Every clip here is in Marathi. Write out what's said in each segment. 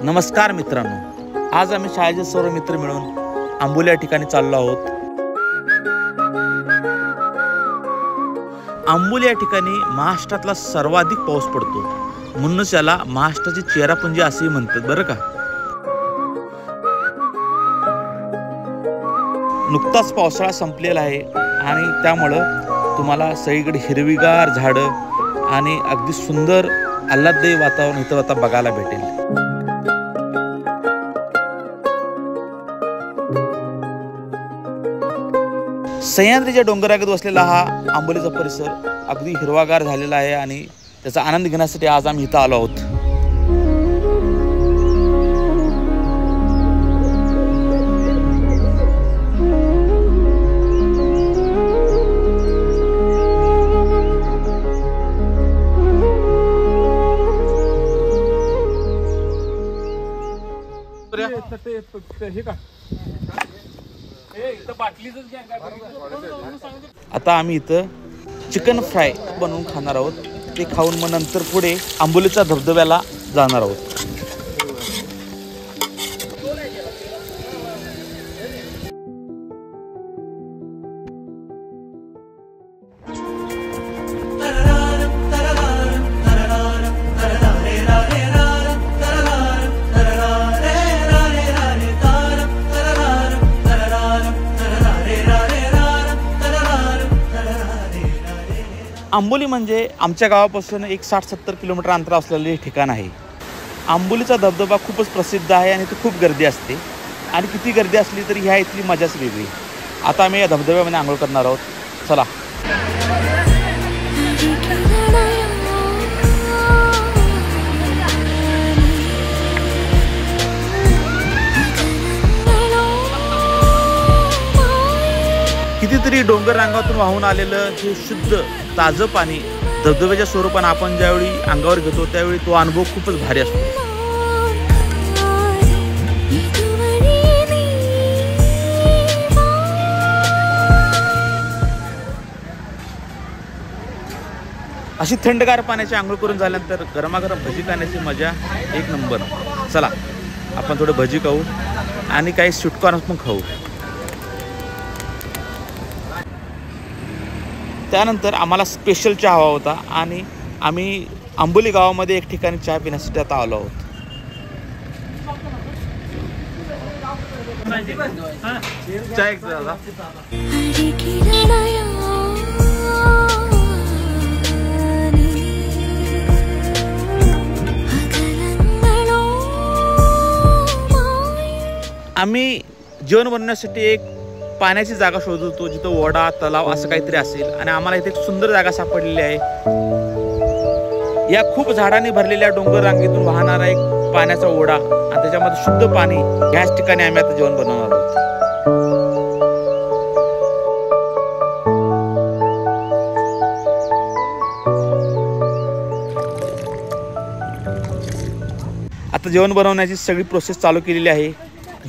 नमस्कार मित्रांनो, आज आम्ही शाळेचे सर्व मित्र मिळून आंबोली या ठिकाणी चाललो आहोत। आंबोली या ठिकाणी महाराष्ट्रातला सर्वाधिक पाऊस पडतो, म्हणूनच याला महाराष्ट्राची चेहरापुंजी असेही म्हणतात बरं का। नुकताच पावसाळा संपलेला आहे आणि त्यामुळं तुम्हाला सगळीकडे हिरवीगार झाडं आणि अगदी सुंदर आल्हाददायी वातावरण इथं आता बघायला भेटेल। सह्याद्रीच्या डोंगरागत वसलेला हा आंबोलीचा परिसर अगदी हिरवागार झालेला आहे आणि त्याचा आनंद घेण्यासाठी आज आम्ही इथं आलो आहोत। आता आम्ही इथं चिकन फ्राय बनवून खाणार आहोत। ते खाऊन मग नंतर पुढे आंबोलीच्या धबधब्याला जाणार आहोत। आंबोली म्हणजे आमच्या गावापासून एक 60-70 किलोमीटर अंतर असलेले ठिकाण आहे। आंबोलीचा धबधबा खूपच प्रसिद्ध आहे आणि खूप गर्दी असते आणि किती गर्दी असली तरी ह्या इथली मजाच वेगळी। आता आम्ही या धबधब्यामध्ये आंघोळ करणार आहोत, चला। कितीतरी डोंगर रांगातून वाहून आलेलं हे शुद्ध ताजं पाणी धबधब्याच्या स्वरूपाने आपण ज्यावेळी अंगावर घेतो त्यावेळी तो अनुभव खूपच भारी असतो। अशी थंडगार पाण्याची आंघोळ करून झाल्यानंतर गरमागरम भजी खाण्याची मजा एक नंबर। चला आपण थोडे भजी खाऊ आणि काही स्वीटकॉर्न पण खाऊ। त्यानंतर आम्हाला स्पेशल चहा हवा होता आणि आम्ही आंबोली गावामध्ये एक ठिकाणी चहा पिण्यासाठी आता आलो आहोत। चहा एक दादा। आम्ही जेवण बनवण्यासाठी एक पाण्याची जागा शोधत होतो, जिथं ओढा तलाव असं काहीतरी असेल आणि आम्हाला इथे एक सुंदर जागा सापडलेली आहे। या खूप झाडांनी भरलेल्या डोंगर रांगेतून वाहणारा एक पाण्याचा ओढा आणि त्याच्यामध्ये शुद्ध पाणी, ह्याच ठिकाणी आम्ही आता जेवण बनवणार आहोत। आता जेवण बनवण्याची सगळी प्रोसेस चालू केलेली आहे।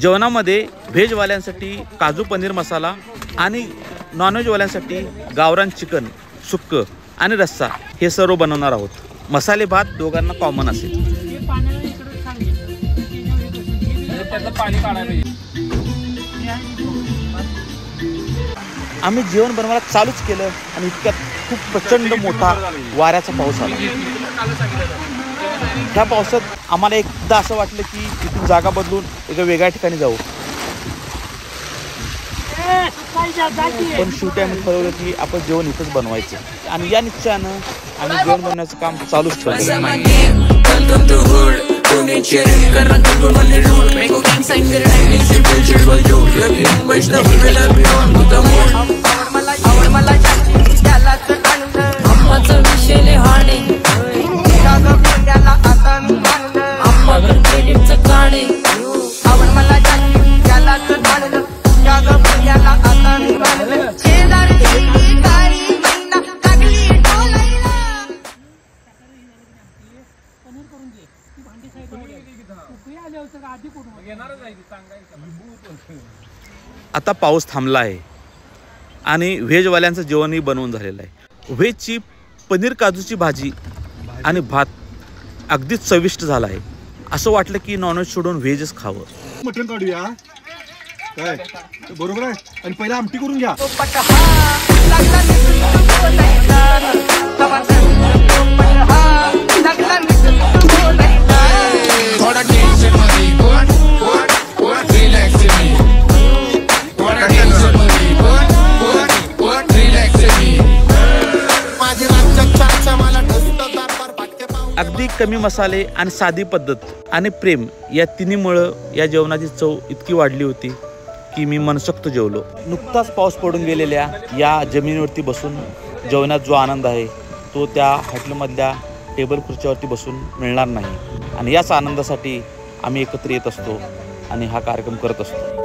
जेवणामध्ये व्हेजवाल्यांसाठी काजू पनीर मसाला आणि नॉनव्हेजवाल्यांसाठी गावरान चिकन सुक्कं आणि रस्सा हे सर्व बनवणार आहोत। मसाले भात दोघांना कॉमन असेल। आम्ही जेवण बनवायला चालूच केलं आणि इतक्यात खूप प्रचंड मोठा वाऱ्याचा पाऊस आला। ह्या पावसात आम्हाला एकदा असं वाटलं की इथून जागा बदलून एका वेगळ्या ठिकाणी जाऊ, पण शेवटी आम्ही ठरवलं की आपण जेवण इथंच बनवायचं आणि या निश्चयानं आम्ही जेवण बनवण्याचं काम चालूच ठेवलं। आता पाऊस थांबला आहे आणि व्हेजवाल्यांचं जेवणही बनवून झालेलं आहे। व्हेजची पनीर काजूची भाजी आणि भात अगदीच चविष्ट झाला आहे असं वाटलं की नॉनव्हेज सोडून व्हेजच खावं. मटण काढूया काय बरोबर आहे. आणि पहिला आमटी करून घ्या. अगदी कमी मसाले आणि साधी पद्धत आणि प्रेम या तिन्हीमुळं या जेवणाची चव इतकी वाढली होती की मी मनसोक्त जेवलो. नुकताच पाऊस पडून गेलेल्या या जमिनीवरती बसून जेवणात जो आनंद आहे तो त्या हॉटेलमधल्या टेबल खुर्च्यावरती बसून मिळणार नाही. आणि याच आनंदासाठी आम्ही एकत्र येत असतो आणि हा कार्यक्रम करत असतो.